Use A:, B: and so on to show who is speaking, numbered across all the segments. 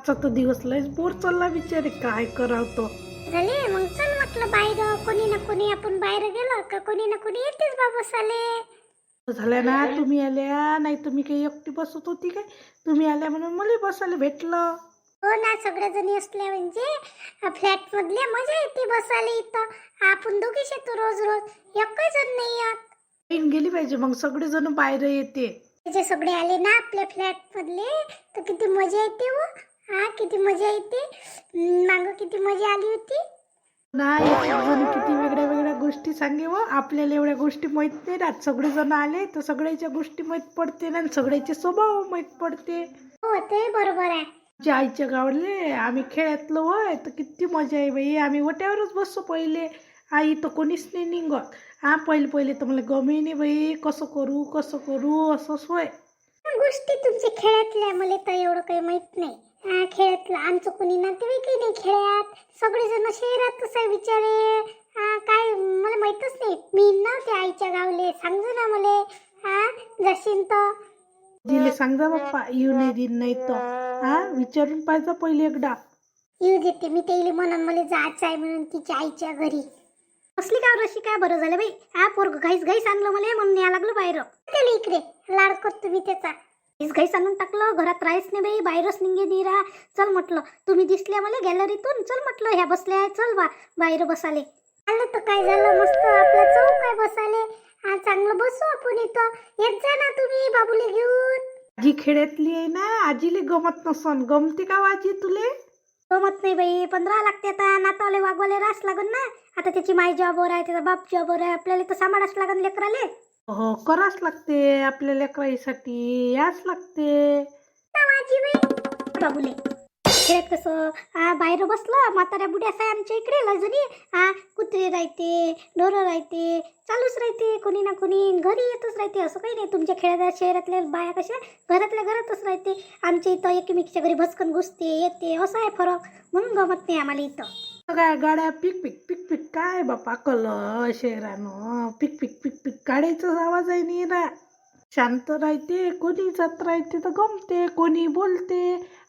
A: आजचा तर दिवस लयच बोर चालला बिचारे, काय करावं तो.
B: झाले मग चल म्हटलं बाहेर, कोणी ना कोणी आपण बाहेर गेलो का कोणी ना कोणी येतेच बाबा साले.
A: झाल्या ना, तुम्ही आल्या नाही, तुम्ही काही एकटी बसत होती काय? तुम्ही आल्या म्हणून मला बसायला भेटलं.
B: हो ना, सगळ्या जणी असल्या म्हणजे फ्लॅट मधले मजा येते बसायला. इथं आपण दोघीच येतो रोज रोज, एकही जण नाही येत.
A: ट्रेन गेली पाहिजे, मग सगळे जण बाहेर येते.
B: जे सगळे आले ना आपल्या फ्लॅट मधले तर किती मजा येते व. हा किती मजा येते. मागं किती मजा आली होती
A: ना. एक जण किती वेगळ्या वेगळ्या गोष्टी सांगे व आपल्याला एवढ्या गोष्टी माहित नाही राहत. सगळे जण आले तर सगळ्याच्या गोष्टी माहित पडते ना, सगळ्याचे स्वभाव माहित पडते.
B: हो ते बरोबर आहे.
A: आमच्या आईच्या गावाले आम्ही खेळातलो होय तर किती मजा आहे बाई. आम्ही ओट्यावरच बसतो पहिले. आई तर कोणीच नाही निघत. हा पहिले पहिले तर मला गमे नाही बाई, कसं करू असंच होय.
B: गोष्टी तुमच्या खेळातल्या मला तर एवढं काही माहित नाही. खेळातलं आमचं कोणी नातेवाईकही नाही खेळात. सगळेजण शहरातच आहे बिचारे. काय मला माहितच नाही. मी नव्हते आईच्या गावले, सांगू ना मला. जशीन तर
A: दिले सांगा बाप्पा, येऊ नाही दिन नाही तर विचारून पाहिजे पहिले एकदा.
B: येऊ देते मी तेली म्हणून मला जायचं आहे म्हणून तिच्या आईच्या घरी. असली का रशी काय बरं झालं बाई. पोरग घाईस घाईस आणलं मला म्हणून या लागलं बाहेर. त्याला इकडे लाड करतो मी त्याचा. घाईस घाईस आणून टाकलं, घरात राहायच नाही बाई, बाहेरच निघे दिरा. चल म्हटलं तुम्ही दिसल्या मला गॅलरीतून, चल म्हटलं ह्या बसल्या चल बाहेर बसाले. आलं तर काय झालं, मस्त आपला चौक आहे बसाले. चांगलं बसू आपण इथं. येत जा ना तुम्ही बाबूले घेऊन.
A: आजी खेड्यातली आहे ना, आजीले गमत नसन. गमते का आजी तुले?
B: गमत नाही बाई, 15 लागते आता. नातावले वागवाले रास लागन ना. आता त्याची माई जॉबवर आहे, त्याचा बाप जॉबवर आहे, आपल्याला तर सांभाळाच लागन लेकराले.
A: हो कराच लागते, आपल्या लेकराईसाठी याच लागते.
B: बाबूले खेळत कसं बाहेर बसलं. म्हाताऱ्या बुड्या आहे आमच्या इकडे लजनी. कुत्रे राहते, ढोरं राहते, चालूच राहते कोणी ना कोणी. घरी येतच राहते, असं काही नाही. तुमच्या खेड्यात शहरातल्या बाया कशा घरातल्या घरातच राहते. आमच्या इथं एकमेकीच्या घरी भस्कन घुसते येते, असं आहे फरक. म्हणून गमत नाही आम्हाला इथं.
A: काय गाड्या पिक पिक पिक पिक काय बापा कल शहरानं पिक पिक पिक पिक गाड्याचाच आवाज आहे नाही ना. शांत राहते, कोणी जात राहते तर गमते, कोणी बोलते.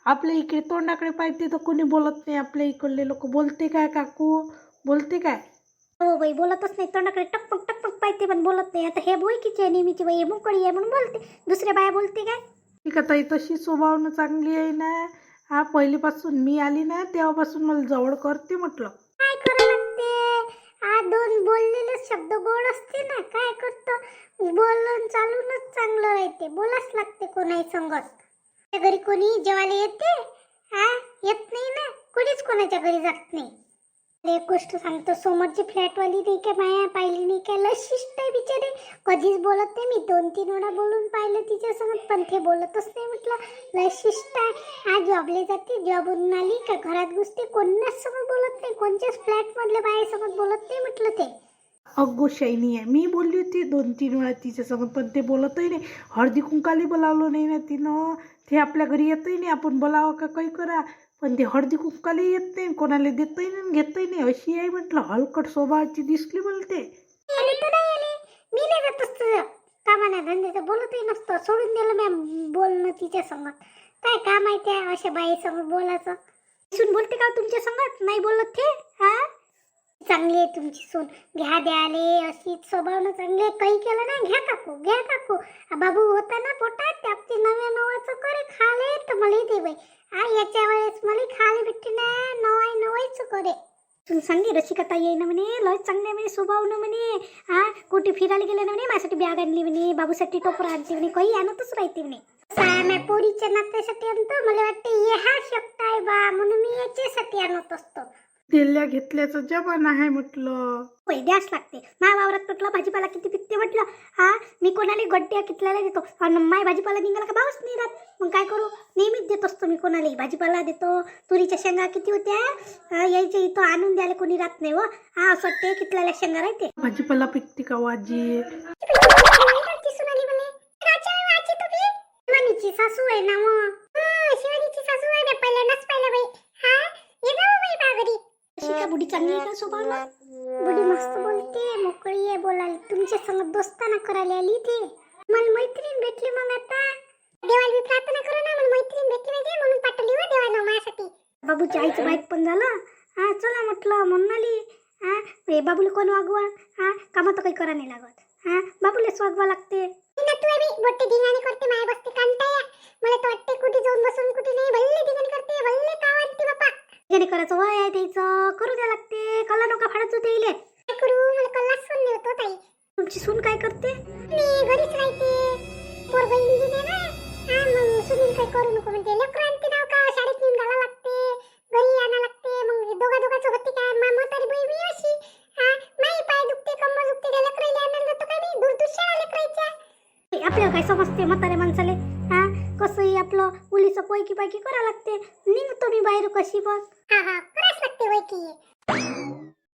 A: आपल्या इकडे तोंडाकडे पाहते तर कोणी बोलत नाही. आपल्या इकडले लोक बोलते काय काकू, बोलते काय?
B: हो बाई, बोलतच नाही. तोंडाकडे टकपक टकपक पाहिजे पण बोलत नाही. आता हे बोयकीची आहे नेहमीची बाई, मोकळी आहे म्हणून बोलते. दुसऱ्या बाया बोलते काय?
A: ठीक आहे ताई, तशी स्वभावनं चांगली आहे ना. पहिलीपासून मी आली ना तेव्हापासून मला जवळ करते म्हटलं.
B: काय करावं लागते. दोन बोललेले शब्द गोड असते ना. काय करतो, बोलून चालूनच चांगलं राहते. बोलाच लागते कोणाही संगत. त्या घरी कोणी जेवायला येते, येत नाही ना. कोणीच कोणाच्या घरी जात नाही. एक गोष्ट सांगतो, समोरची फ्लॅटवाली नाही काय माया पाहिली नाही काय, लय शिस्त आहे बिचारे. कधीच बोलत नाही. मी 2-3 वेळा बोलून पाहिलं तिच्यासोबत, पण ते बोलतच नाही म्हटलं. लय शिस्त आहे. जॉबले जाते, जॉबवरून आली का घरात घुसते, कोणाच सोबत बोलत नाही. कोणत्याच फ्लॅट मधल्या बायासोबत बोलत नाही म्हटलं ते.
A: अगो शाईनी आहे. मी बोलली होती 2-3 वेळा तिच्यासोबत, पण ते बोलतही नाही. हळदी कुंकाली बोलावलं नाही ना तिनं. ते आपल्या घरी येतही नाही. आपण बोलावं का काही करा, पण ते हळदी कुंकाली येत नाही, कोणाला देतही नाही घेतही नाही. अशी आहे म्हटलं. हलकट स्वभावाची दिसली मला ते.
B: मी नाही जात तुझं कामाने धंद्याचं, बोलतही नसतं. सोडून दिलं मी बोलणं तिच्या संगत. काय काम आहे त्या अशा बाई संगत बोलायचं. सून बोलते का तुमच्या संगत? नाही बोलत ते. चांगली आहे तुमची सून. घ्या द्याले अशीच स्वभावनं चांगली आहे. काही केलं ना, घ्या काकू घ्या काकू. बाबू होता ना पोटात, त्याची नव्या नवाचं करे खाले तर मला दे बाई. याच्या वेळेस मला खाले भेटते ना, नवायचं करे. तुला सांगे रसिकता येई ना म्हणे, लय चांगले म्हणे स्वभावनं म्हणे. कुठे फिरायला गेले ना म्हणे, माझ्यासाठी बॅग आणली म्हणे, बाबूसाठी टोपरा आणते म्हणे, काही आणतच राहते म्हणे. साम्या पोरीच्या नात्यासाठी आणतो. मला वाटते हे हा शब्द आहे बा, म्हणून मी याच्यासाठी आणत असतो.
A: दिल्या घेतल्याचं जमाना आहे म्हटलं.
B: द्यास लागते. माय वावरात म्हटलं भाजीपाला किती पिकते म्हटलं. मी कोणाला गड्ड्या कितल्याला देतो, आणि माय भाजीपाला निघाला का भावच नाही राहत. मग काय करू, नेहमीच देत असतो मी कोणालाही भाजीपाला देतो. तुरीच्या शेंगा किती होत्या, यायच्या इथं आणून द्यायला कोणी राहत नाही व. असं वाटते कितल्याला शेंगा राहते.
A: भाजीपाला पिकते का वाजी?
B: शिवानीची सासू आहे ना मग. शिवानीची सासू आहे ना, पहिल्यांदाच पाहिलं बाई. ये ना बाई बागरी. शिका बुडी चांगली आहे का स्वभावला? बुडी मस्त बोलते, मोकळी आहे बोलायला. तुमच्या संग दोस्ताना करायला आली ती. मला मैत्रीण भेटली. मग आता देवाला प्रार्थना करू ना, मला मैत्रीण भेटली म्हणजे म्हणून पाठवली व देवाला माझ्यासाठी. बाबूच्या आईचं माहीत पण झालं. हा चला म्हटलं म्हणून आली. हा हे बाबूला कोण वागवा? हा कामं तर काही करा नाही लागत. हा बाबूलाच वागवा लागते. मोठे धिंगाणे करते माय बसते कांताया. मला तर वाटते कुठे जाऊन बसून कुठे नाही भल्ले धिंगाणे करते भल्ले का वाटते बापा. धिंगाणे करायचं वय आहे त्याचं करू द्या लागते. कल्ला नका फाडत होते इले. काय करू मला कल्लाच सून नाही होतो ताई. तुमची सून काय करते? मी घरीच राहते. पोरगा इंजिनियर आहे. हा मग सुनील काही करू नको म्हणते. लेकरांचे नाव का शाळेत नेऊन घाला लागते घरी आणा लागते. मग दोघांचं होते काय म्हातारी बाई मी अशी. हा नाही पाय दुखते कंबर दुखते त्या लेकराला आणायला जातो काय मी दूर दूर शाळा लेकरायच्या. आपल्याला काय समजते म्हातारे माणसाले. हा कसंही आपलं मुलीचं पैकी पैकी करा लागते. निघतो मी बाहेर कशी पण. हा करावंच लागते वैकी.